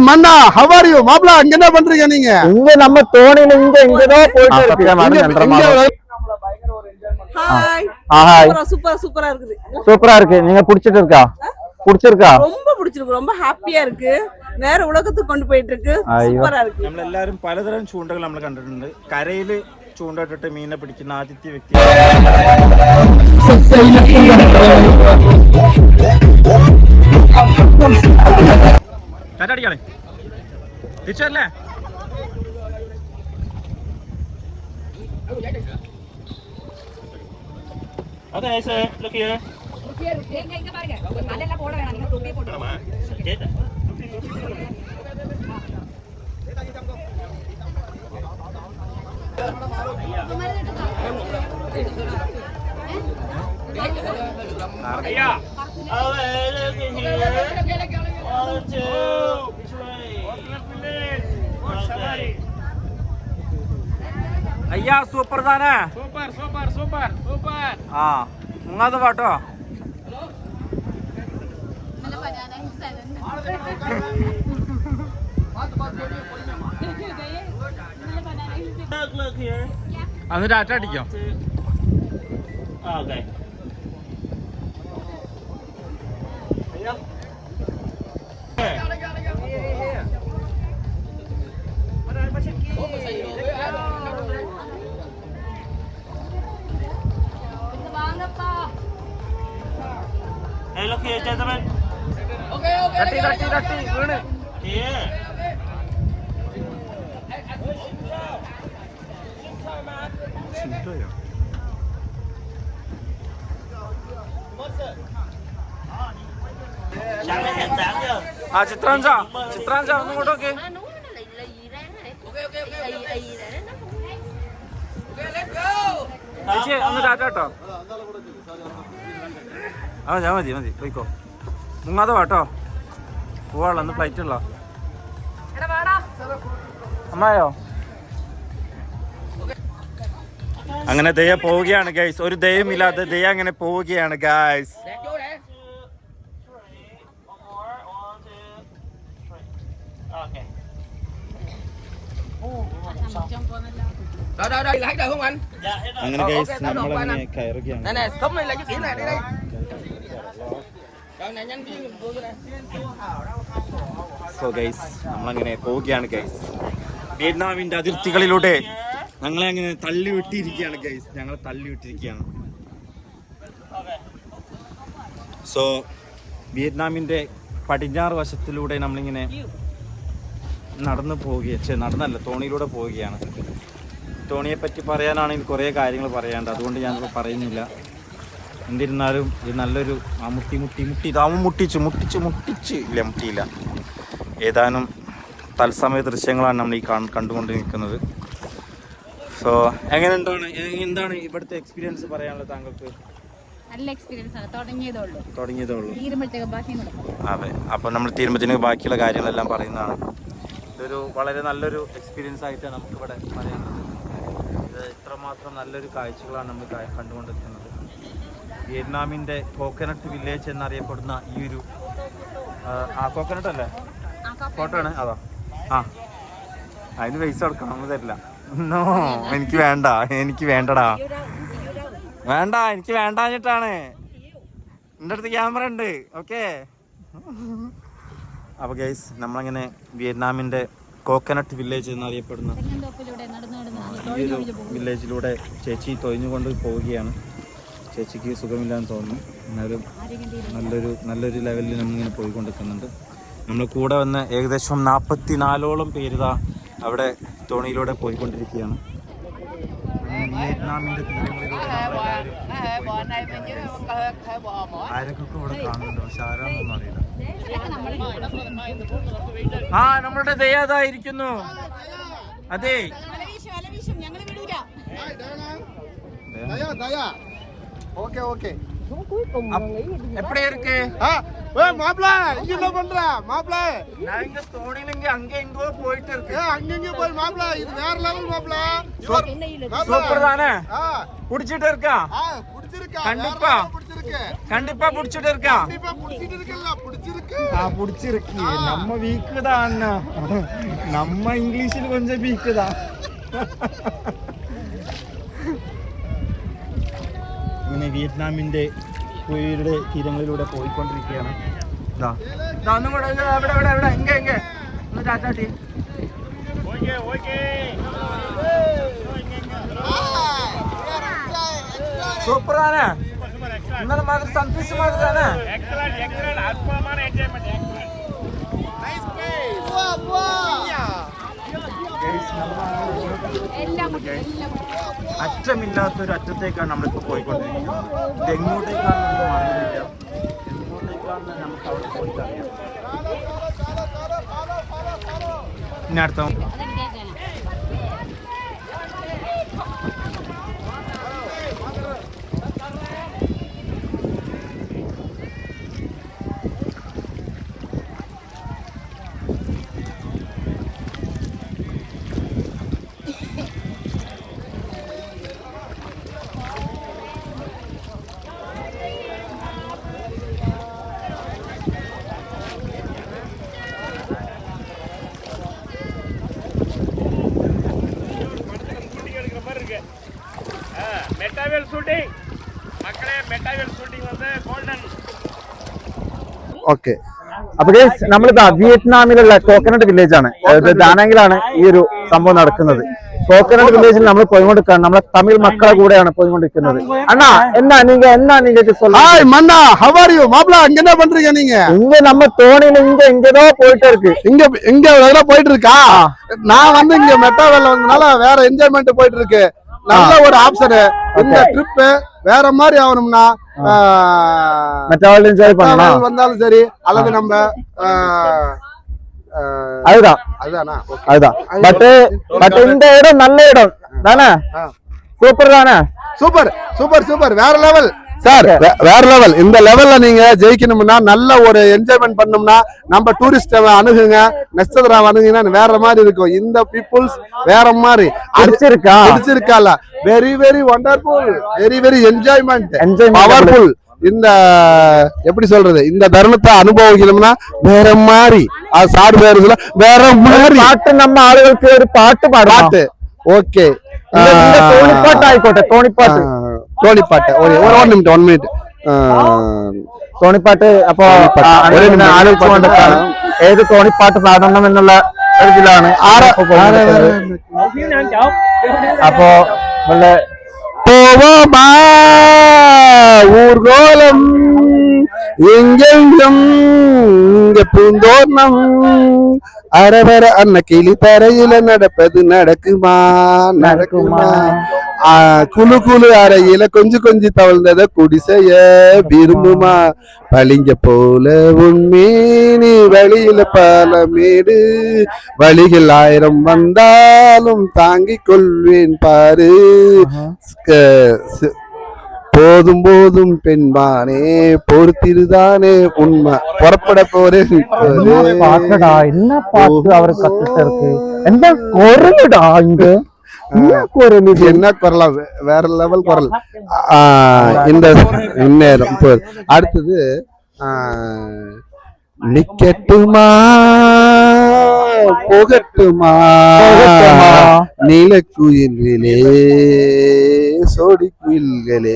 Manna how are you மாப்ள அங்க என்ன பண்றீங்க நீங்க இங்க நம்ம தோணில இங்கதான் போயிட்டு இருக்கு ஹாய் சூப்பரா இருக்குது சூப்பரா இருக்கு நீங்க பிடிச்சிட்டு பிடிச்சிருக்கா ரொம்ப பிடிச்சிருக்கு ரொம்ப ஹாப்பியா இருக்கு வேற உலகத்துக்கு கொண்டு போயிட்டு இருக்கு സൂപ്പറാ இருக்கு നമ്മൾ എല്ലാവരും പലതരം ചൂണ്ടകൾ നമ്മൾ കണ്ടിട്ടുണ്ട് കരയിൽ ചൂണ്ടയിട്ടിട്ട് മീനെ പിടിക്കുന്ന ആദ്യത്തെ വ്യക്തി കാറ്റടിക്കാളെ തിരിച്ചല്ലേ Okay, sir, look here. இங்க பாருங்க மலையில போட வேணாம் நீங்க தொப்பி போட்டுறமா ஐயா അയ്യാ സൂപ്പർ താനേ ആ മുങ്ങാതെ പാട്ടോ എന്നിട്ട് അറ്റ അടിക്കോ Okay. Hey, look here, gentlemen. തട്ടി വീണ് Here. ആ ചിത്രാഞ്ച ഒന്നും കൂടെ നോക്ക് ചേച്ചി ഒന്ന് ടാറ്റ കേട്ടോ ആ ഞാൻ മതി പോയിക്കോ മുങ്ങാതെ വാട്ടോ പോവാളോ ഒന്ന് ഫ്ലൈറ്റ് ഉള്ള അമ്മായോ അങ്ങനെ ദയ പോവുകയാണ് ഗൈസ് ഒരു ദയമില്ലാതെ ദയ അങ്ങനെ പോവുകയാണ് ഗൈസ് അങ്ങനെ ഗൈസ് നമ്മളങ്ങനെ കയറുകയാണ് സോ ഗൈസ് നമ്മളങ്ങനെ പോവുകയാണ് ഗൈസ് വിയറ്റ്നാമിന്റെ അതിർത്തികളിലൂടെ ഞങ്ങളെ അങ്ങനെ തള്ളിവിട്ടിരിക്കുകയാണ് ഗൈസ് ഞങ്ങളെ തള്ളിവിട്ടിരിക്കുകയാണ് സോ വിയറ്റ്നാമിന്റെ പടിഞ്ഞാറ് വശത്തിലൂടെ നമ്മളിങ്ങനെ നടന്നല്ല തോണിയിലൂടെ പോവുകയാണ് തോണിയെ പറ്റി പറയാനാണെങ്കിൽ കുറേ കാര്യങ്ങൾ പറയാനുണ്ട് അതുകൊണ്ട് ഞാനിപ്പോൾ പറയുന്നില്ല എന്നിരുന്നാലും ഇത് നല്ലൊരു മുട്ടിയില്ല ഏതാനും തത്സമയ ദൃശ്യങ്ങളാണ് നമ്മൾ ഈ കണ്ടുകൊണ്ട് നിൽക്കുന്നത് സോ എന്താണ് ഇവിടുത്തെ എക്സ്പീരിയൻസ് പറയാനുള്ളത് താങ്കൾക്ക് നല്ല എക്സ്പീരിയൻസ് ആണ് തുടങ്ങിയതുള്ളൂ അതെ അപ്പോൾ നമ്മൾ തീരുമ്പത്തിന് ബാക്കിയുള്ള കാര്യങ്ങളെല്ലാം പറയുന്നതാണ് ഇതൊരു വളരെ നല്ലൊരു എക്സ്പീരിയൻസ് ആയിട്ടാണ് നമുക്കിവിടെ പറയാനുള്ളത് ഇത് ഇത്രമാത്രം നല്ലൊരു കാഴ്ചകളാണ് നമ്മൾ കണ്ടുകൊണ്ടിരിക്കുന്നത് വിയറ്റ്നാമിൻ്റെ കോക്കനട്ട് വില്ലേജ് എന്നറിയപ്പെടുന്ന ഈ ഒരു കോക്കനട്ട് അല്ലേ ഫോട്ടോ ആണ് അതാ അതിന് പൈസ കൊടുക്കണം നമ്മൾ തരില്ല നോ എനിക്ക് വേണ്ടടാ എനിക്ക് വേണ്ടാഞ്ഞിട്ടാണ് എൻ്റെ അടുത്ത് ക്യാമറ ഉണ്ട് ഓക്കെ അപ്പോൾ ഗൈസ് നമ്മളങ്ങനെ വിയറ്റ്നാമിൻ്റെ കോക്കനട്ട് വില്ലേജ് എന്നറിയപ്പെടുന്ന ഈ ഒരു വില്ലേജിലൂടെ ചേച്ചി തൊഴിഞ്ഞുകൊണ്ട് പോവുകയാണ് ചേച്ചിക്ക് സുഖമില്ലാന്ന് തോന്നുന്നു എന്നാലും നല്ലൊരു ലെവലിൽ നമ്മളിങ്ങനെ പോയിക്കൊണ്ടിരിക്കുന്നുണ്ട് നമ്മൾ കൂടെ വന്ന് ഏകദേശം 44ഓളം പേര് അവിടെ തോണിയിലൂടെ പോയിക്കൊണ്ടിരിക്കുകയാണ് വിയറ്റ്നാമിൻ്റെ തീരങ്ങളിലൂടെ ആരൊക്കെ ഇവിടെ കാണുന്നുണ്ട് പക്ഷെ ആരാണെന്നൊന്നും അറിയില്ല നമ്മളുടെ ദയാതായിരിക്കുന്നു അതെ ஓகே ஓகே எப்படி இருக்கு மாப்ள இங்க என்ன பண்ற மாப்ள நான் இங்க தோணில இங்க அங்க எங்கோ போயிட்டு இருக்கு அங்க போய் மாப்ள இது வேற லெவல் மாப்ள சூப்பர் தானே பிடிச்சிட்டு இருக்கா பிடிச்சிருக்கா கண்டிப்பா கண்டிப்பா புடிச்சிட்டு இருக்கா புடிச்சிருக்கு நம்ம வீக்கு தான் அண்ணா நம்ம இங்கிலீஷில் கொஞ்சம் வீக்கு தான் ഇങ്ങനെ വിയറ്റ്നാമിന്റെ പുഴയുടെ തീരങ്ങളിലൂടെ പോയിക്കൊണ്ടിരിക്കുകയാണ് ഒന്നും കൂടെ ഇവിടെ എങ്ക ഒന്ന് ചാച്ചാട്ടി സൂപ്പറാണ് ഇന്നലെ മാതിരി സൺഫീസ് മാതിരിയാണ് അറ്റമില്ലാത്തൊരു അറ്റത്തേക്കാണ് നമ്മളിപ്പോൾ പോയിക്കൊണ്ടിരിക്കുന്നത് ഇത് എങ്ങോട്ടേക്കാണെന്നൊന്നും അറിയില്ല എങ്ങോട്ടേക്കാണെന്ന് നമുക്ക് അവിടെ പോയിട്ടറിയാം ഇനി അടുത്ത மெட்டாவேல் ஷூட்டிங் மக்களே மெட்டாவேல் ஷூட்டிங் வந்து கோல்டன் ഓക്കെ അപ്പൊ ഗൈസ് നമ്മളിതാ വിയറ്റ്നാമിലുള്ള കോക്കനട്ട് വില്ലേജ് ആണ് ദാനാങ്ങിലാണ് ഈ ഒരു സംഭവം നടക്കുന്നത് കോക്കനട്ട് വില്ലേജിൽ നമ്മൾ പോയിക്കൊണ്ടിരിക്കുകയാണ് നമ്മളെ തമിഴ് മക്കളെ കൂടെയാണ് പോയിക്കൊണ്ടിരിക്കുന്നത് അണ്ണാ എന്നാ நீங்க சொல்லுங்க hi Manna how are you மாப்ள அங்க என்ன பண்றீங்க நீங்க இங்க நம்ம தோணியில இங்கதோ போயிட்டு இருக்கு இங்க வேற போயிட்டு இருக்கா நான் வந்து இங்க மெட்டாவேல வந்தனால வேற என்ஜாய்மென்ட் போயிட்டு இருக்கு நல்ல ஒரு ஆப்ஷன் இந்த ட்ரிப் வேற மாதிரி ஆகணும்னா மெட்டாவேல் என்ஜாய் பண்ணலாம் வந்தாலும் சரி அல்லது நம்ம அதுதான் பட் இந்த இடம் நல்ல இடம் தானே சூப்பர் தானே சூப்பர் வேற லெவல் சார் வேற லெவல் இந்த லெவல்ல நீங்க ஜெயிக்கணும்னா நல்ல ஒரு என்ஜாய்மெண்ட் பண்ணணும்னா நம்ம டூரிஸ்ட் அணுகுங்க நட்சத்திரம் அணுகுங்கன்னா வேற மாதிரி இருக்கும் இந்த பீப்புள்ஸ் வேற மாதிரி அடிச்சிருக்கால very very wonderful very enjoyment powerful இந்த எப்படி சொல்றது இந்த தருணத்தை அனுபவிக்கணும்னா வேற மாதிரி சாடு பேரு வேற மாதிரி பாட்டு நம்ம ஆளுகளுக்கு ஒரு பாட்டு பாட்டு ஓகே തോണിപ്പാട്ട് ആയിക്കോട്ടെ തോണിപ്പാട്ട് one minute തോണിപ്പാട്ട് അപ്പൊ ആലോചിച്ചുകൊണ്ടിട്ടാണ് ഏത് തോണിപ്പാട്ട് പാടണം എന്നുള്ള ഇതിലാണ് അപ്പോ വളരെ போவோமா ஊர்கோலம் எங்கெங்கும் இங்க பூந்தோர்ணம் அரவர அன்ன கிளி தரையில நடப்பது நடக்குமா குழு அறையில கொஞ்சி தவழ்ந்தத குடிசைய விரும்புமா பளிங்க போல உண்மீனி வழியில பலமேடு வழிகள் 1000 வந்தாலும் தாங்கிக் கொள்வேன் பாரு போதும் பெண்பானே பொறுத்திருதானே உண்மை புறப்பட போறேன் பாட்டுடா என்ன பாட்டு அவரு கத்துட்டு இருக்கு என்ன குரலுடா இங்க என்ன குரலா வேற லெவல் குரல் இந்த இந்நேரம் அடுத்தது நிக்கட்டுமா போகட்டுமா நீலக்குயில்களே സോടി കുയിൽകളെ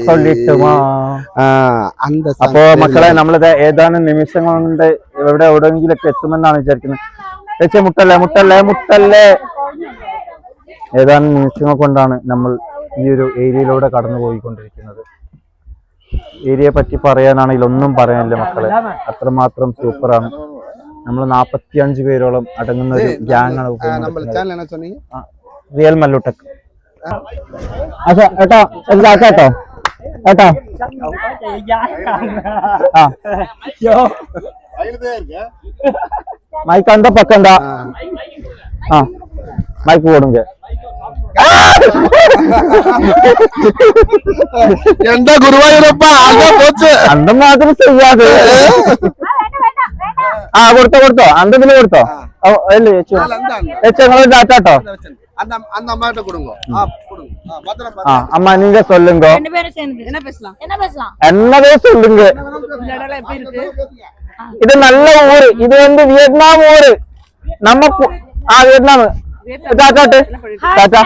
അപ്പോ മക്കളെ നമ്മളത് ഏതാനും നിമിഷങ്ങൾ കൊണ്ട് ഇവിടെ എവിടെയെങ്കിലൊക്കെ എത്തുമെന്നാണ് വിചാരിക്കുന്നത് ചേച്ചി മുട്ടല്ലേ ഏതാനും നിമിഷങ്ങൾ കൊണ്ടാണ് നമ്മൾ ഈ ഒരു ഏരിയയിലൂടെ കടന്നു പോയിക്കൊണ്ടിരിക്കുന്നത്. ഏരിയയെ പറ്റി പറയാനാണെങ്കിൽ ഒന്നും പറയാനില്ല മക്കളെ, അത്രമാത്രം സൂപ്പറാണ്. നമ്മൾ 45 പേരോളം അടങ്ങുന്ന ഒരു ഗ്യാങ് ആണ് റിയൽ മല്ലുടെക്. ഏട്ടാ കേട്ടോ ഏട്ടാ மைக் அந்த பக்கம் தான். மைக் போடுங்க. எந்த குருவாயூரப்பா போச்சு அந்த மாதிரி செய்யாது. കൊടുത്തോ അന്തതില് കൊടുത്തോ. ഞങ്ങൾ ഡാറ്റാട്ടോ அந்த அந்த அம்மாட்ட கொடுங்க கொடுங்க பத்திரம் அம்மா நீங்க சொல்லுங்க ரெண்டு பேரும் சேர்ந்து என்ன பேசலாம் என்னதே சொல்லுங்க இந்த இடம்லாம் எப்படி இருக்கு இது நல்ல ஊரு இது வந்து வியட்நாம் ஊரு நம்ம வியட்நாம் டாட்டாட்டு டாட்டா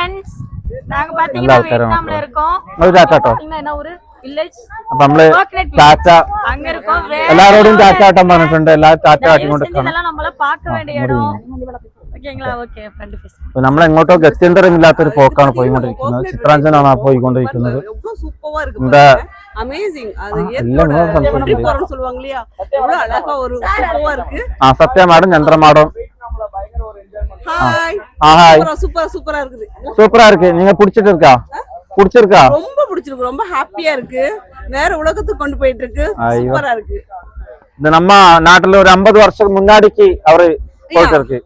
நாங்க பாத்தீங்கன்னா வியட்நாம்ல இருக்கோம் டாட்டாட்டோ என்ன ஊரு வில்லேஜ் അപ്പൊ നമ്മള് ചാച്ച அங்க இருக்கோம் എല്ലാരോടും ചാച്ചാട്ടം പറഞ്ഞിട്ടുണ്ട് എല്ലാരും ചാച്ചാട്ടി കൊണ്ട് இதெல்லாம் நம்மள பார்க்க வேண்டிய இடம் ஓகேங்களா ஓகே ஃப்ரெண்ட் பேச അപ്പൊ നമ്മൾ എങ്ങോട്ടോ ഗത്യന്തരം ഇല്ലാത്തൊരു പോക്കാണ് പോയിക്കൊണ്ടിരിക്കുന്നത് ചിത്രാഞ്ജനാണ് പോയിക്കൊണ്ടിരിക്കുന്നത് சூப்பரா இருக்கு இந்த அமேசிங் அது எல்லாம் எப்படி போறோம்னு சொல்லுவாங்க இல்லையா எவ்வளவு அழகா ஒரு சூப்பரா இருக்கு സത്യമാടും ചന്ദ്രമാടും ஹாய் ஹாய் சூப்பரா இருக்குது சூப்பரா இருக்கு நீங்க பிடிச்சிட்டு பிடிச்சிருக்கா ரொம்ப பிடிச்சிருக்கு ரொம்ப ஹாப்பியா இருக்கு வேற உலகத்துக்கு கொண்டு போயிட்டு இருக்கு சூப்பரா இருக்கு இது நம்ம நாட்டுல ஒரு 50 வருஷத்துக்கு முன்னாடிக்கு அவரு போயிட்டு இருக்கு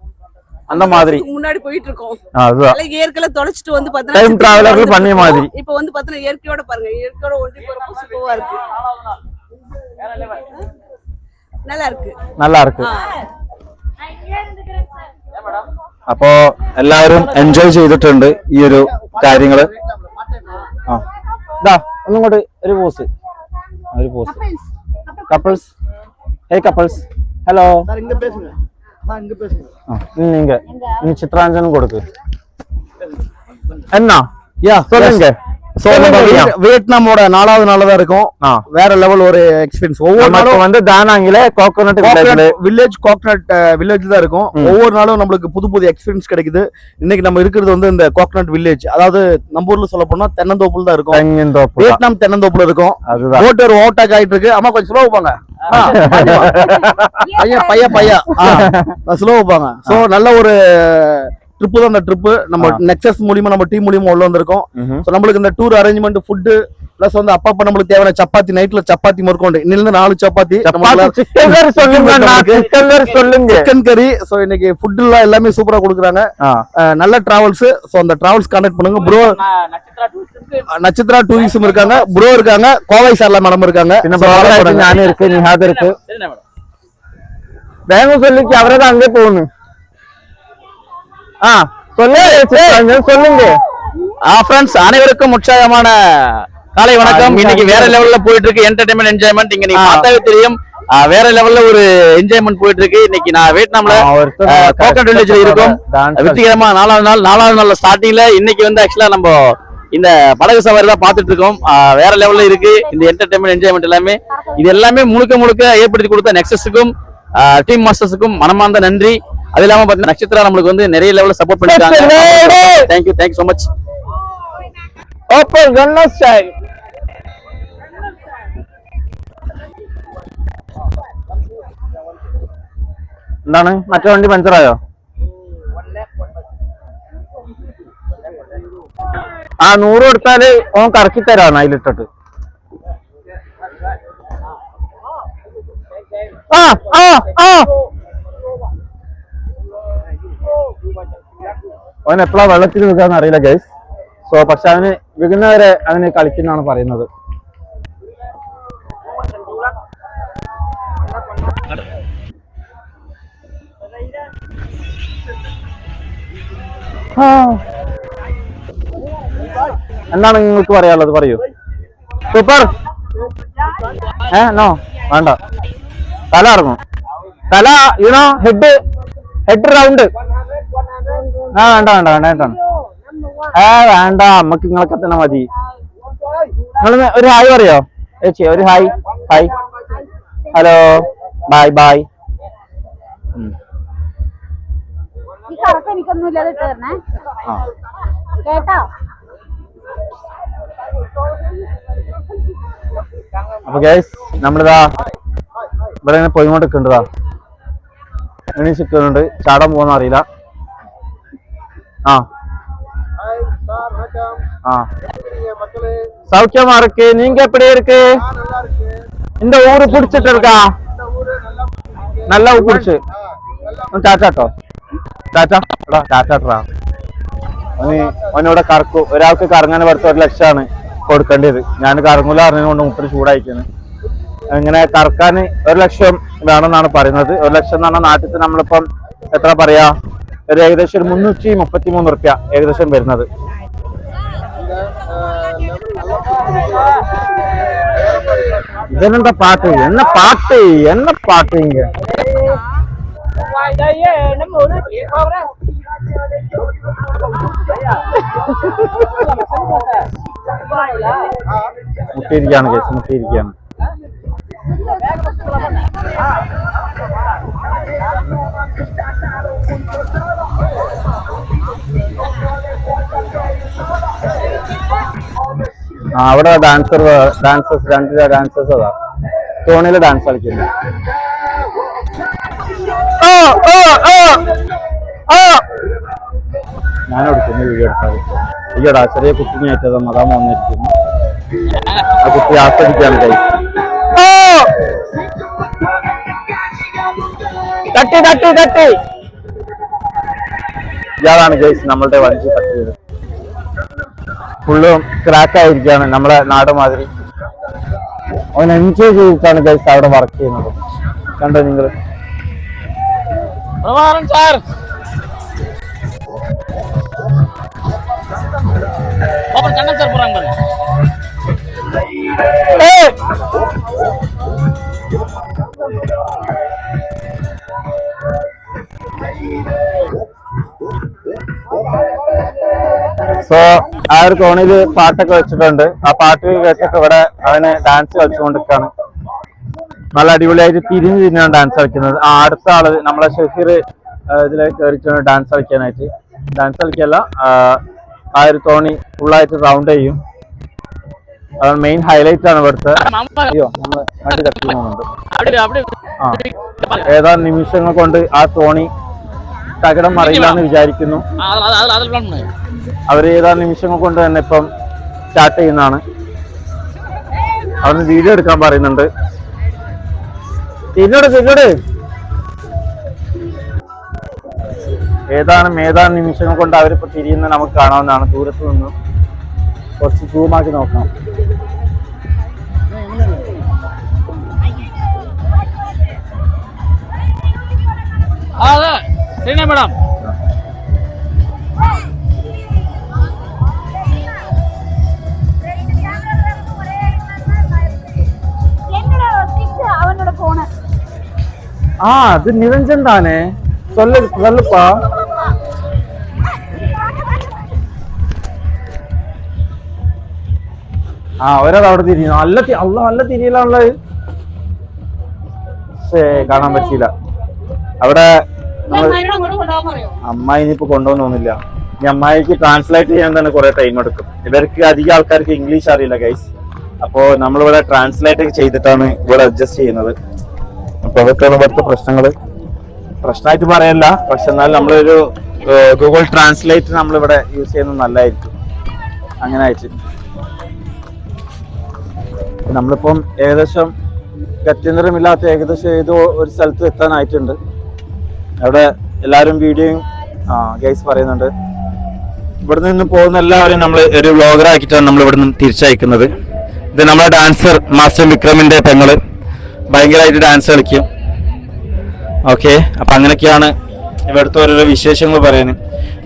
அந்த மாதிரி முன்னாடி போயிட்டு இருக்கோம் அதுதான் இயற்கையில தொலைச்சிட்டு வந்து பார்த்தா டைம் டிராவலர் பண்ணி மாதிரி இப்போ வந்து பார்த்தா இயற்கையோட பாருங்க இயற்கையோட ஒன்றி போறப்ப சூப்பரா இருக்கு நல்லா இருக்கு അപ്പോ എല്ലാവരും എൻജോയ് ചെയ്തിട്ടുണ്ട് ഈ ഒരു കാര്യങ്ങള്. ഒന്നും കൂടെ ഒരു പോസ് കപ്പിൾസ് ഹേ കപ്പിൾസ് ഹലോ நீங்க நீ சித்ராஞ்சனும் கொடுக்கு என்ன சொல்லுங்க வியட்நாமோட 4வது நாள் தான் இருக்கும் வேற லெவல் ஒரு எக்ஸ்பீரியன்ஸ் ஒவ்வொரு நாளும் வந்து தானாங்கில கோகோனட் வில்லேஜ் கோகோனட் வில்லேஜ் தான் இருக்கும் ஒவ்வொரு நாளும் நம்மளுக்கு புது புது எக்ஸ்பீரியன்ஸ் கிடைக்குது இன்னைக்கு நம்ம இருக்கிறது வந்து இந்த கோகோனட் வில்லேஜ் அதாவது நம்ம ஊர்ல சொல்ல போனா தென்னந்தோப்புல தான் இருக்கும் வியட்நாம் தென்னந்தோப்புல இருக்கும் போட் ஒரு ஓட்டாக் ஆயிட்டு இருக்கு அம்மா கொஞ்சம் ஸ்லோ வைப்பாங்க பையன் ஸ்லோ வைப்பாங்க சோ நல்ல ஒரு ட்ரிப்பு தான். அந்த ட்ரிப்பு நம்ம நெக்ஸஸ் மூலியமா நம்ம டீம் மூலியமா உள்ள வந்திருக்கோம். சோ நம்மளுக்கு இந்த டூர் அரேஞ்ச்மெண்ட் ஃபுட் பிளஸ் வந்து அப்பப்ப நம்மளுக்கு தேவையான சப்பாத்தி நைட்ல சப்பாத்தி முறுக்கொண்டு இன்னிலிருந்து 4 சப்பாத்தி சிக்கன் கறி. சோ இன்னைக்கு ஃபுட் எல்லாம் எல்லாமே சூப்பரா கொடுக்குறாங்க. நல்ல டிராவல்ஸ். சோ அந்த டிராவல்ஸ் கான்டாக்ட் பண்ணுங்க ப்ரோ. நட்சத்திரா டூரிசம் இருக்காங்க, ப்ரோ இருக்காங்க, கோவை சார்ல மேடம் இருக்காங்க, நானே இருக்கு, நிஹாத் இருக்கு. வேணும் சொல்லிக்கு அவரே தான் அங்கே போகணும். சொல்லுங்க ஃப்ரெண்ட்ஸ், அனைவருக்கும் உற்சாகமான காலை வணக்கம். இன்னைக்கு வேற லெவல்ல போயிட்டு இருக்கு என்டர்டைன்மெண்ட் என்ஜாய்மெண்ட். இங்க நீங்க பார்த்தாவே தெரியும் வேற லெவல்ல ஒரு என்ஜாய்மெண்ட் போயிட்டு இருக்கு. இன்னைக்கு நான் வியட்நாம்ல கோகோனட் வில்லேஜ்ல இருக்கோம். வெற்றிகரமா 4வது நாள் ஸ்டார்டிங்ல இன்னைக்கு வந்து ஆக்சுவலா நம்ம இந்த படகு சவாரி தான் பார்த்துட்டு இருக்கோம். வேற லெவல்ல இருக்கு இந்த என்டர்டைன்மெண்ட் என்ஜாய்மெண்ட் எல்லாமே. இது எல்லாமே முழுக்க ஏற்படுத்தி கொடுத்த நெக்ஸஸுக்கும் டீம் மாஸ்டர்ஸுக்கும் மனமார்ந்த நன்றி. அது இல்லாம பாத்தீங்கன்னா நட்சத்திரா நம்மளுக்கு வந்து நிறைய லெவல்ல சப்போர்ட் பண்ணிருக்காங்க. Thank you so much. ஓப்பன் கன்னா ஸ்டைல். എന്താണ് മറ്റേ വണ്ടി പഞ്ചറായോ? 100 കൊടുത്താല് ഓൻ കറക്കി തരാണ് അതിലിട്ടിട്ട്. അവൻ എപ്പോഴാ വെള്ളത്തിൽ നിൽക്കാന്ന് അറിയില്ല ഗൈസ്. സോ പക്ഷെ അവന് വികുന്നവരെ അവന് കളിക്കുന്നാണ് പറയുന്നത്. എന്താണ് നിങ്ങൾക്ക് പറയാനുള്ളത്? പറയൂ. സൂപ്പർ. നോ വേണ്ട, തല ഇറങ്ങും. തല യുനോ ഹെഡ് റൗണ്ട്. വേണ്ട വേണ്ട നമ്മക്ക് നിങ്ങളൊക്കെ തന്നെ മതി. നിങ്ങൾ ഒരു ഹായ് പറയോ ചേച്ചി? ഒരു ഹായ്. Hello, bye. അപ്പൊ ഗൈസ് നമ്മളിതാ ഇവിടെ ഇങ്ങനെ പോയിക്കൊണ്ടിരിക്കണ്ടതാ. എണീച്ചിട്ടുണ്ട്, ചാടാൻ പോകുന്ന അറിയില്ല. சௌக்கியமா இருக்கு. நீங்க எப்படி இருக்கு? இந்த ஊரு பிடிச்சிட்டு இருக்கா? நல்லா பிடிச்சு ചാച്ചാട്ടോ ചാച്ചാട്ടാ. അവനിവിടെ കറക്കും. ഒരാൾക്ക് കറങ്ങാൻ പുറത്ത് 1 ലക്ഷമാണ് കൊടുക്കേണ്ടത്. ഞാൻ കറങ്ങൂല അറിഞ്ഞുകൊണ്ട് മുപ്പര് ചൂടായിക്കുന്നു. ഇങ്ങനെ കറക്കാൻ 1 ലക്ഷം വേണമെന്നാണ് പറയുന്നത്. 1 ലക്ഷം എന്ന് പറഞ്ഞാൽ നാട്ടിൽ നമ്മളിപ്പം എത്ര പറയാ, ഒരു ഏകദേശം ഒരു 333 റുപ്യ ഏകദേശം വരുന്നത്. ഇതെന്താ പാട്ട് என்ன பாட்டு இங்க മുട്ടിയിരിക്കുകയാണ് കേസ്, മുട്ടിയിരിക്കുകയാണ്. അവിടെ ഡാൻസേഴ്സ് 2 ഡാൻസേഴ്സ് അതാ തോണിയില് ഡാൻസ് കളിക്കുന്നു. ഞാൻ എടുക്കുന്നു വീഡിയോ എടുത്താൽ ഈയടാ ചെറിയ കുട്ടിനായിട്ടത് മതാമ വന്നിരിക്കുന്നു. ആ കുട്ടി ആസ്വദിക്കാണ് കൈ തട്ടി തട്ടി തട്ടി. ഇയാളാണ് ഗൈസ് നമ്മളുടെ വഞ്ചി തട്ടിയത്. ഫുള്ളും ക്രാക്ക് ആയിരിക്കാണ് നമ്മളെ നാട് മാതിരി. അവൻ എൻജോയ് ചെയ്തിട്ടാണ് ഗൈസ് അവിടെ വർക്ക് ചെയ്യുന്നത്. കണ്ടോ നിങ്ങൾ? സോ ആ ഒരു കോണില് പാട്ടൊക്കെ വെച്ചിട്ടുണ്ട്. ആ പാട്ട് കേട്ടിട്ട് ഇവിടെ അവന് ഡാൻസ് കളിച്ചുകൊണ്ടിരിക്കുകയാണ്. നല്ല അടിപൊളിയായിട്ട് തിരിഞ്ഞാണ് ഡാൻസ് കളിക്കുന്നത്. ആ അടുത്ത ആള് നമ്മളെ ഷെഫീർ ഇതിലേക്ക് കയറിയിട്ടാണ് ഡാൻസ് കളിക്കാനായിട്ട്. ഡാൻസ് കളിക്കല്ല, ആ ഒരു തോണി ഫുള്ളായിട്ട് റൗണ്ട് ചെയ്യും. അതാണ് മെയിൻ ഹൈലൈറ്റ് ആണ് ഇവിടുത്തെ. അയ്യോ നമ്മള് വണ്ടി തട്ടി പോകുന്നുണ്ട്. ആ ഏതാനും നിമിഷങ്ങൾ കൊണ്ട് ആ തോണി തകിടം മറിയില്ലാന്ന് വിചാരിക്കുന്നു. അവര് ഏതാനും നിമിഷങ്ങൾ കൊണ്ട് തന്നെ ഇപ്പം സ്റ്റാർട്ട് ചെയ്യുന്നതാണ്. അവിടുന്ന് വീഡിയോ എടുക്കാൻ പറയുന്നുണ്ട്. തിരിഞ്ഞോട് ഏതാനും നിമിഷങ്ങൾ കൊണ്ട് അവരിപ്പോ തിരിയുന്ന നമുക്ക് കാണാവുന്നതാണ്. ദൂരത്ത് നിന്ന് കുറച്ച് സൂമാക്കി നോക്കാം. മേഡം அது நிரஞ்சன் தானே சொல்லுப்பா. ഒരാൾ അവിടെ തിരിഞ്ഞു. നല്ല തിരിയലാണുള്ളത്. കാണാൻ പറ്റിയില്ല. അവിടെ അമ്മായി ഇനിയിപ്പോ കൊണ്ടുപോകുന്ന തോന്നില്ല. ഇനി അമ്മായിക്ക് ട്രാൻസ്ലേറ്റ് ചെയ്യാൻ തന്നെ കുറെ ടൈം എടുക്കും. ഇവർക്ക് അധികം ആൾക്കാർക്ക് ഇംഗ്ലീഷ് അറിയില്ല ഗൈസ്. അപ്പോ നമ്മളിവിടെ ട്രാൻസ്ലേറ്റ് ചെയ്തിട്ടാണ് ഇവിടെ അഡ്ജസ്റ്റ് ചെയ്യുന്നത്. അപ്പൊ അതൊക്കെയാണ് ഇവിടുത്തെ പ്രശ്നമായിട്ട് പറയല്ല. പക്ഷെ എന്നാൽ നമ്മളൊരു ഗൂഗിൾ ട്രാൻസ്ലേറ്റ് നമ്മളിവിടെ യൂസ് ചെയ്യുന്നത് നല്ലതായിരിക്കും. അങ്ങനെ ആയിട്ട് നമ്മളിപ്പം ഏകദേശം ഗത്യന്തരമില്ലാത്ത ഏകദേശം ഏതോ ഒരു സ്ഥലത്ത് എത്താനായിട്ടുണ്ട്. അവിടെ എല്ലാവരും വീഡിയോയും ഗൈസ് പറയുന്നുണ്ട്. ഇവിടെ നിന്ന് പോകുന്ന എല്ലാവരും നമ്മൾ ഒരു വ്ളോഗർ ആക്കിയിട്ടാണ് നമ്മൾ ഇവിടെ നിന്ന് തിരിച്ചയക്കുന്നത്. ഇത് നമ്മുടെ ഡാൻസർ മാസ്റ്റർ വിക്രമിന്റെ പെങ്ങള് ഭയങ്കരമായിട്ട് ഡാൻസ് കളിക്കും. ഓക്കെ, അപ്പൊ അങ്ങനെയൊക്കെയാണ് ഇവിടുത്തെ ഓരോരോ വിശേഷങ്ങൾ പറയാന്.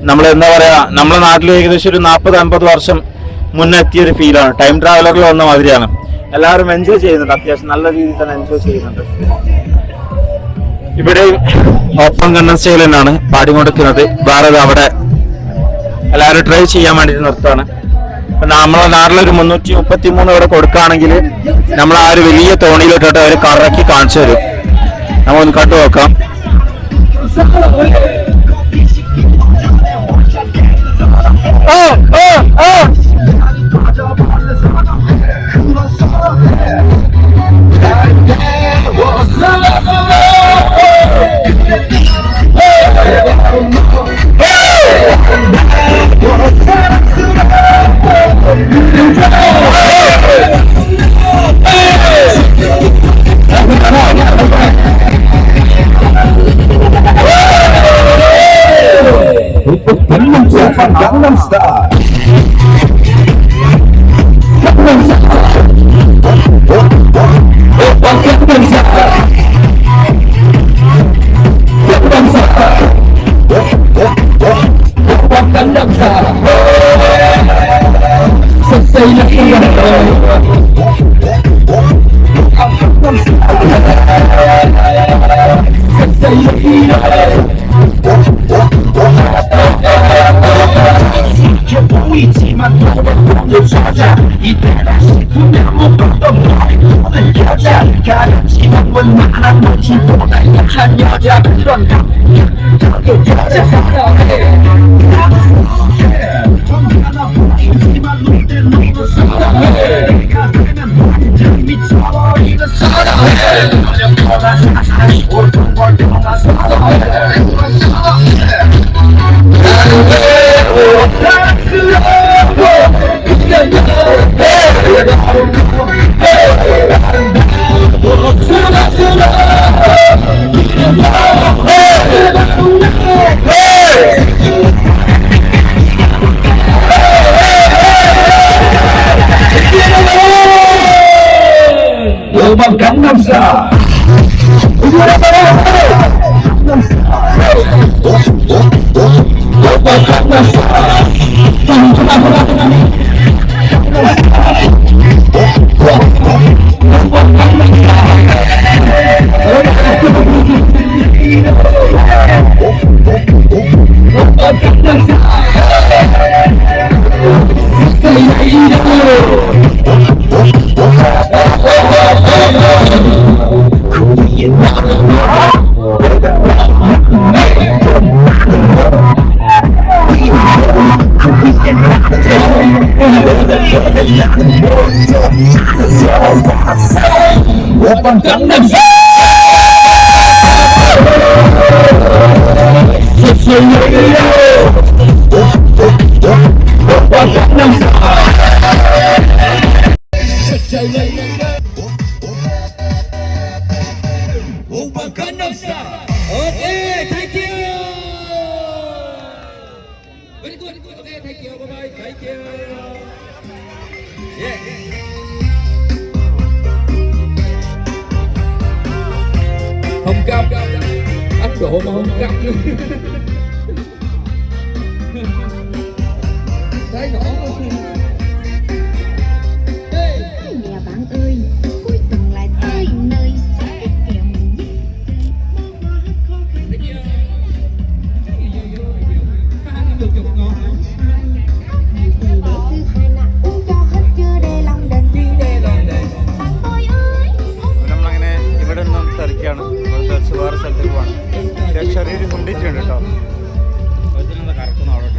നമ്മൾ എന്താ പറയാ, നമ്മുടെ നാട്ടിൽ ഏകദേശം ഒരു 40-50 വർഷം മുന്നേ എത്തിയൊരു ഫീലാണ്. ടൈം ട്രാവലറിൽ വന്ന മാതിരിയാണ്. എല്ലാവരും എൻജോയ് ചെയ്യുന്നുണ്ട്. അത്യാവശ്യം നല്ല രീതിയിൽ തന്നെ എൻജോയ് ചെയ്യുന്നുണ്ട്. ഇവിടെ ഓപ്പൺ കണ്ടൻ സ്റ്റൈൽ തന്നെയാണ് പാടിക്കൊടുക്കുന്നത്. വേറെ അവിടെ എല്ലാവരും ട്രൈ ചെയ്യാൻ വേണ്ടിയിട്ട് നിർത്താണ്. അപ്പൊ നമ്മളെ നാട്ടിലൊരു 333 ഇവിടെ കൊടുക്കുകയാണെങ്കിൽ നമ്മൾ ആ ഒരു വലിയ തോണിയിലിട്ടിട്ട് അവർ കറക്കി കാണിച്ചു തരും. നമ്മളൊന്ന് കണ്ടു നോക്കാം. Gangnam Style. Gangnam Style. Gangnam Style. Gangnam Style. Gangnam Style. Okay, thank you. Very good. Okay, thank you. Bye-bye. Thank you. Yeah. Không cắp. Áp độ mà không cắp luôn. Thấy rõ không? Nhà bạn ơi, cuối tuần lại tới nơi cái kèo mình നമ്മളങ്ങനെ ഇവിടെ നിന്നും തിരക്കാണ് തിരിച്ച് വേറെ സ്ഥലത്തേക്ക് പോകണം. ചെറിയൊരു കുണ്ടിട്ടുണ്ട് കേട്ടോ. കറക്കുന്ന അവിടെ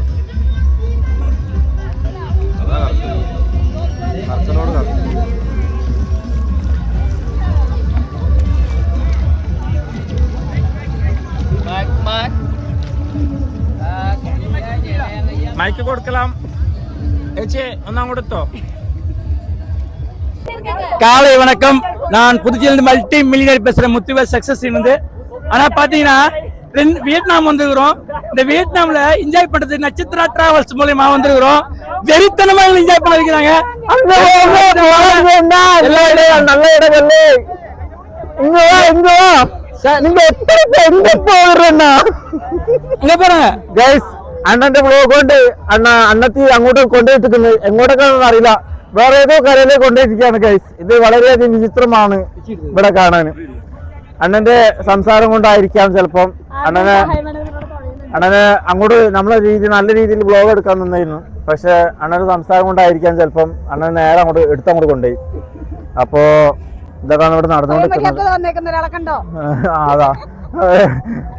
അതാ കറക്കലോട് കറക്കും. മൈക്ക് കൊടുക്കലാം ചേച്ചി ഒന്നാം കൊടുത്തോ. காலை வணக்கம். நான் புதுச்சேரியிலிருந்து மல்டி மில்லியனர் பேசுறேன். முத்துவேல் சக்சஸ் இருந்து. ஆனா பாத்தீங்கன்னா வியட்நாம் வந்துருக்கிறோம். இந்த வியட்நாம்ல என்ஜாய் பண்றது நட்சத்திரா டிராவல்ஸ் மூலமா வந்துருக்கிறோம். வெறித்தனமா என்ஜாய் பண்ண வைக்கிறாங்க. எல்லா இடம் நல்ல இடங்கள்ல இங்க நீங்க எங்க போகிறேன்னா இங்க பாருங்க ഗൈസ് അണ്ണന്റെ ബ്ലോഗ് കൊണ്ട് അണ്ണത്തി അങ്ങോട്ട് കൊണ്ടുപോയിട്ടിരിക്കുന്നത് എങ്ങോട്ടൊക്കെയാണെന്ന് അറിയില്ല. വേറെ ഏതോ കരയിലേക്ക് കൊണ്ടുപോയിരിക്കുകയാണ് ഗൈസ്. ഇത് വളരെയധികം വിചിത്രമാണ് ഇവിടെ കാണാൻ. അണ്ണന്റെ സംസാരം കൊണ്ടായിരിക്കാം ചിലപ്പം അണ്ണനെ അങ്ങോട്ട് നമ്മളെ നല്ല രീതിയിൽ ബ്ലോഗ് എടുക്കാൻ നിന്നായിരുന്നു. പക്ഷെ അണ്ണന്റെ സംസാരം കൊണ്ടായിരിക്കാം ചിലപ്പം അണ്ണൻ നേരെ അങ്ങോട്ട് കൊണ്ടുപോയി. അപ്പോ ഇതൊക്കെയാണ് ഇവിടെ നടന്നുകൊണ്ടിരിക്കുന്നത്. അതാ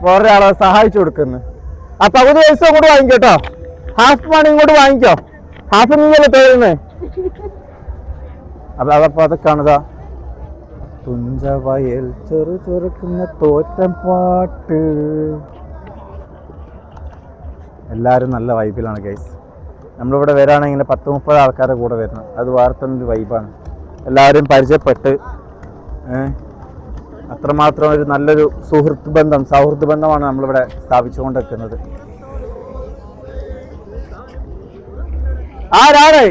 വേറെ ആളെ സഹായിച്ചു കൊടുക്കുന്നു. ആ പകുതി പൈസ അങ്ങോട്ട് വാങ്ങിക്കോട്ടോ. ഹാഫ് മണി ഇങ്ങോട്ട് വാങ്ങിക്കോ. ഹാഫ് നീയല്ലേ തരുന്നേ. അപ്പൊ അതപ്പോ അതൊക്കെയാണിതാ തുഞ്ചവയൽ ചെറുക്കുന്ന തോറ്റം പാട്ട്. എല്ലാരും നല്ല വൈബിലാണ് ഗൈസ്. നമ്മളിവിടെ വരാണെങ്കിൽ 10-30 ആൾക്കാരുടെ കൂടെ വരുന്നത്. അത് വേറെ തന്നെ ഒരു വൈബാണ്. എല്ലാവരും പരിചയപ്പെട്ട് അത്രമാത്രം ഒരു നല്ലൊരു സൗഹൃദ ബന്ധമാണ് നമ്മളിവിടെ സ്ഥാപിച്ചുകൊണ്ടിരിക്കുന്നത്. ആരാണ്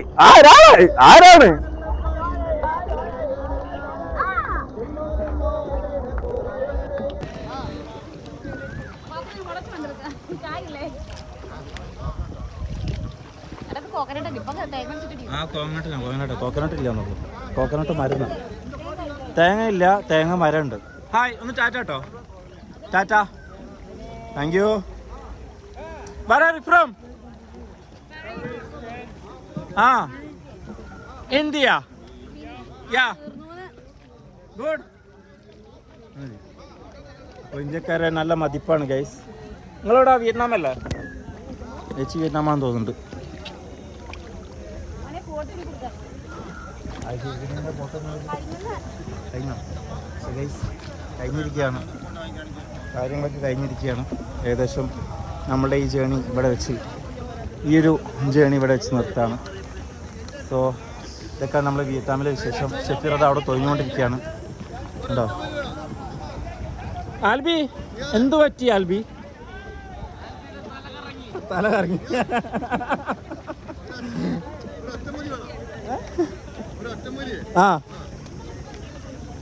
ആ കോക്കനട്ട് ഇല്ല എന്നുള്ളൂ. കോക്കനട്ട് മരുന്ന്, തേങ്ങ ഇല്ല, തേങ്ങ മരമുണ്ട്. ഹായ്, ഒന്ന് ടാറ്റ കേട്ടോ. Tata, thank you. From India. Yeah, good. ഇന്ത്യക്കാരെ നല്ല മതിപ്പാണ് ഗൈസ്. നിങ്ങളോടാ വിയറ്റ്നാം അല്ലേ? ചേച്ചി വിയറ്റ്നാമാണെന്ന് തോന്നുന്നുണ്ട്. കഴിഞ്ഞിരിക്കുകയാണ്, കാര്യങ്ങളൊക്കെ കഴിഞ്ഞിരിക്കുകയാണ്. ഏകദേശം നമ്മളുടെ ഈ ജേണി ഇവിടെ വെച്ച്, ഈ ഒരു ജേണി ഇവിടെ വെച്ച് നിർത്താണ്. സോ ഇതൊക്കെ നമ്മൾ വിയറ്റ്നാമിലെ വിശേഷം. ഷെഫീർ അത് അവിടെ തൊഴിഞ്ഞുകൊണ്ടിരിക്കുകയാണ് കേട്ടോ. ആൽബി, എന്തു പറ്റി ആൽബി? തല കറങ്ങി. ആ,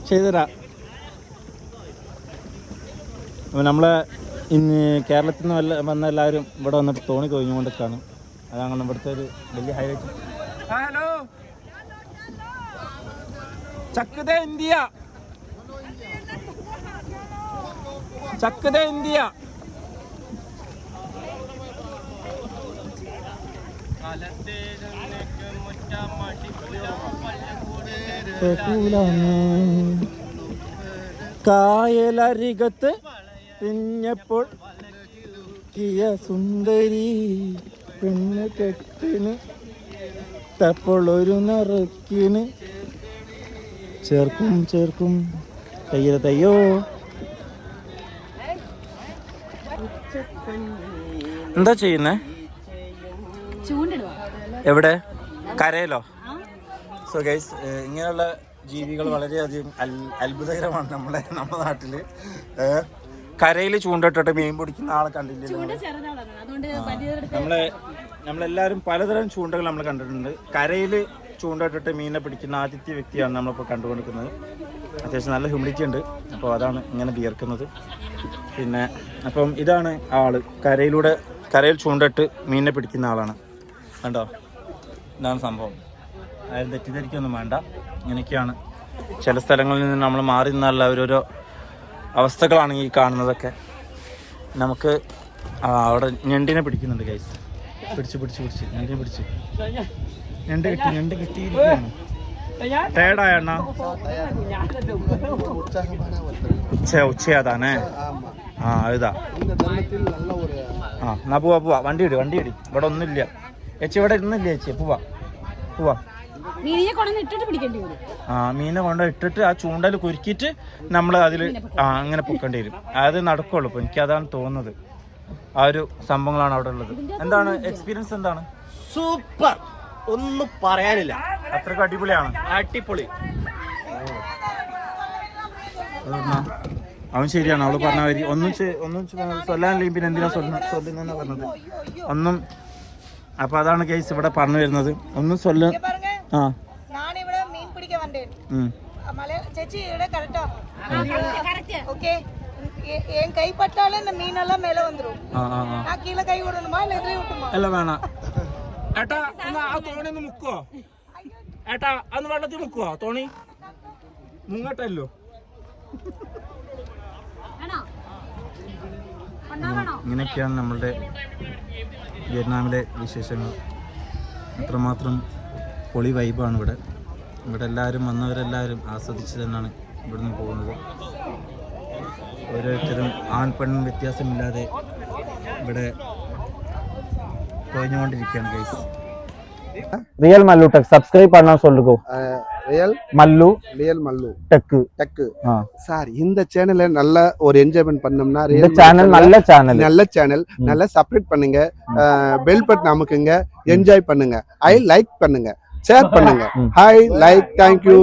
ചെയ്തുതരാം. അപ്പോൾ നമ്മളെ ഇന്ന് കേരളത്തിൽ നിന്ന് വന്ന എല്ലാവരും ഇവിടെ വന്നിട്ട് തോണി തൊഴിഞ്ഞുകൊണ്ടിരിക്കുകയാണ്. അതാണ് ഇവിടുത്തെ ഒരു വലിയ ഹൈലൈറ്റ്. ഹലോ, ചക്കത ഇന്ത്യ, ചക്കത ഇന്ത്യ. കായലരികത്ത് തിഞ്ഞപ്പോൾ കിയ സുന്ദരി പെണ്ണ് കെട്ടിന് തപ്പോൾ ഒരു നിറക്കിന് ചേർക്കും ചേർക്കും തയ്യ തയ്യോ. എന്താ ചെയ്യുന്നേ? എവിടെ? കരയിലോ? സോ ഗൈസ്, ഇങ്ങനെയുള്ള ജീവികൾ വളരെയധികം അത്ഭുതകരമാണ് നമ്മുടെ നാട്ടിൽ. കരയിൽ ചൂണ്ടിട്ടിട്ട് മീൻ പിടിക്കുന്ന ആളെ കണ്ടില്ല. നമ്മളെല്ലാവരും പലതരം ചൂണ്ടകൾ നമ്മൾ കണ്ടിട്ടുണ്ട്. കരയിൽ ചൂണ്ടിട്ടിട്ട് മീനെ പിടിക്കുന്ന ആദ്യത്തെ വ്യക്തിയാണ് നമ്മളിപ്പോൾ കണ്ടുകൊണ്ടിരിക്കുന്നത്. അത്യാവശ്യം നല്ല ഹ്യൂമിഡിറ്റി ഉണ്ട്, അപ്പോൾ അതാണ് ഇങ്ങനെ വിയർക്കുന്നത്. പിന്നെ അപ്പം ഇതാണ് ആള്, കരയിൽ ചൂണ്ടിട്ട് മീനിനെ പിടിക്കുന്ന ആളാണ്. കണ്ടോ, ഇതാണ് സംഭവം. അതായത് തെറ്റിദ്ധരിക്കൊന്നും വേണ്ട. ഇങ്ങനെയൊക്കെയാണ് ചില സ്ഥലങ്ങളിൽ നിന്ന് നമ്മൾ മാറി നിന്നുള്ള ഓരോരോ അവസ്ഥകളാണ് ഈ കാണുന്നതൊക്കെ. നമുക്ക് അവിടെ ഞണ്ടിനെ പിടിക്കുന്നുണ്ട് ഗൈസ്. പിടിച്ച് ഞണ്ട് കിട്ടിയിരിക്കുകയാണ്. ടയർഡായ എണ്ണ ഉച്ചയാതാനേ. ആ ഇതാ. ആ എന്നാ പോവാ. വണ്ടി ഇടി. ഇവിടെ ഒന്നുമില്ല ചേച്ചി, ഇവിടെ ഇരുന്നില്ല ചേച്ചി. പോവാ. മീനെ കൊണ്ട് ഇട്ടിട്ട് ആ ചൂണ്ടൽ കുരുക്കിയിട്ട് നമ്മൾ അതിൽ അങ്ങനെ പൊക്കേണ്ടി വരും. അത് നടക്കുള്ളൂ. ഇപ്പൊ എനിക്ക് അതാണ് തോന്നുന്നത്. ആ ഒരു സംഭവങ്ങളാണ് അവിടെ ഉള്ളത്. എന്താണ് എക്സ്പീരിയൻസ്? എന്താണ്? സൂപ്പർ, ഒന്നും പറയാനില്ല. അത്രക്ക് അടിപൊളിയാണ്. അടിപൊളി. അവൻ ശരിയാണ്, അവള് പറഞ്ഞ ഒന്നും ചൊല്ലാനില്ലെങ്കിൽ പിന്നെ എന്തിനാ ചൊല്ലുന്ന പറഞ്ഞത് ഒന്നും. അപ്പൊ അതാണ് കേസ് ഇവിടെ പറഞ്ഞു വരുന്നത്. ഒന്നും ചൊല്ല. ആ மீன் பிடிக்க வந்தேன். சேச்சி கரெக்டா? ஓகே. என் கை பட்டாலே இந்த மீன் எல்லாம் மேல வந்துரும். நான் கீழே கை விடணுமா இல்ல எதிரே விட்டுமா? അല്ല വേണം. ഏട്ടാ ആ തോണി ഒന്ന് മുക്കുവോ? ഏട്ടാ അന്ന് വെള്ളത്തിൽ മുക്കുവോ തോണി? മുങ്ങട്ടല്ലോ. ഇങ്ങനെയൊക്കെയാണ് നമ്മളുടെ വിയറ്റ്നാമിലെ വിശേഷങ്ങൾ. അത്രമാത്രം പൊളി വൈബാണ് ഇവിടെ. എല്ലാവരും വന്നവരെല്ലാവരും ആസ്വദിച്ച് തന്നെയാണ് ഇവിടുന്ന് പോകുന്നത്. ഓരോരുത്തരും ആൺ പെൺ വ്യത്യാസമില്ലാതെ ഇവിടെ പോയിക്കൊണ്ടിരിക്കുകയാണ് ഗൈസ്. ரியல் மல்லு டெக் சப்ஸ்கிரைப் பண்ணா சொல்லுங்க. ரியல் மல்லு டெக். சார், இந்த சேனலை நல்ல ஒரு என்ஜாய்மெண்ட் பண்ணோம்னா இந்த சேனல் நல்ல சேனல் நல்லா சப்ஸ்கிரைப் பண்ணுங்க, பெல் பட்டன் அமுக்குங்க, என்ஜாய் பண்ணுங்க, லைக் பண்ணுங்க, ஷேர் பண்ணுங்க. Hi like, thank you.